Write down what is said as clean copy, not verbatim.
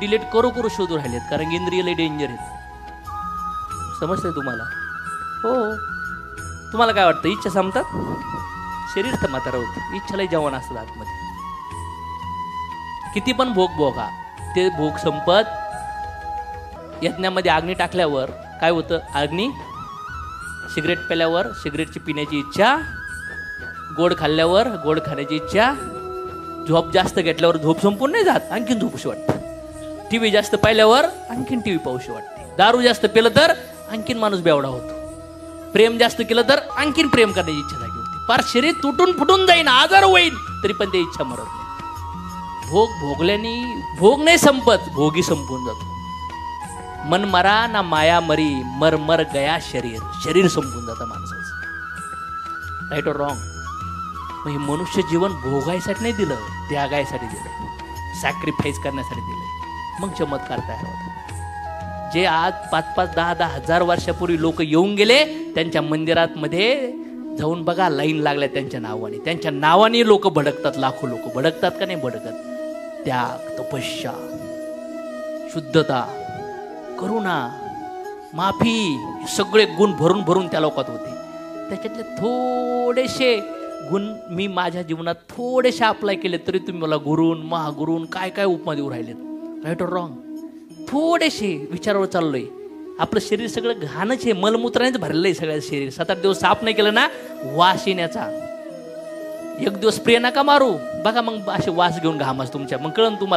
Delete करू शोधू राहिलेत, कारण इंद्रिय लय डेंजर आहेत. समजतंय तुम्हाला? हो. तुम्हाला काय वाटतं, इच्छा संपतात? शरीर तर म्हातारं होतं, इच्छा लय जवान असतात आतमध्ये. किती पण भोग भोगा, ते भोग संपत. यज्ञामध्ये अग्नी टाकल्यावर काय होतं? अग्नी, सिगरेट प्याल्यावर सिगरेटची पिण्याची इच्छा, गोड खाल्ल्यावर गोड खाण्याची इच्छा, झोप जास्त घेतल्यावर झोप संपून नाही जात, आणखीन झोपूशी वाटतं. टीव्ही जास्त पाहिल्यावर आणखीन टीव्ही पाहूशी वाटते. दारू जास्त पिलं तर आणखीन माणूस बेवडा होतो. प्रेम जास्त केलं तर आणखीन प्रेम करण्याची इच्छा जागी होती. फार शरीर तुटून फुटून जाईन, आजार होईल, तरी पण ते इच्छा मरत नाही. भोग भोगल्याने भोग नाही संपत, भोगी संपून जातो. मन मरा ना माया मरी, मर मर गया शरीर. शरीर संपून जातं माणसाचं. राईट और रॉंग? मग हे मनुष्य जीवन भोगायसाठी नाही दिलं, त्यागायसाठी दिलं, सॅक्रिफाईस करण्यासाठी दिलंय. मग चमत्कार तयार होतात. जे आज 5-5, 10-10 हजार वर्षापूर्वी लोक येऊन गेले, त्यांच्या मंदिरात मध्ये जाऊन बघा, लाईन लागल्या त्यांच्या नावाने. त्यांच्या नावाने लोक भडकतात, लाखो लोक भडकतात का नाही भडकत? त्याग, तपस्या, शुद्धता, करुणा, माफी, सगळे गुण भरून भरून त्या लोकात होते. त्याच्यातले थोडेसे गुण मी माझ्या जीवनात थोडेसे अप्लाय केले, तरी तुम्ही मला गुरून, महागुरून काय काय उपमा देऊ राहिलेत. राईट और रॉंग? थोडेसे विचारावर चाललोय. आपलं शरीर सगळं घाणच आहे, मलमूत्रानेच भरलंय सगळं शरीर. 7-8 दिवस साफ नाही केलं ना, वास येण्याचा. एक दिवस स्प्रे नका मारू, बघा मग असे वास घेऊन घामास तुमच्या, मग कळन तुम्हाला.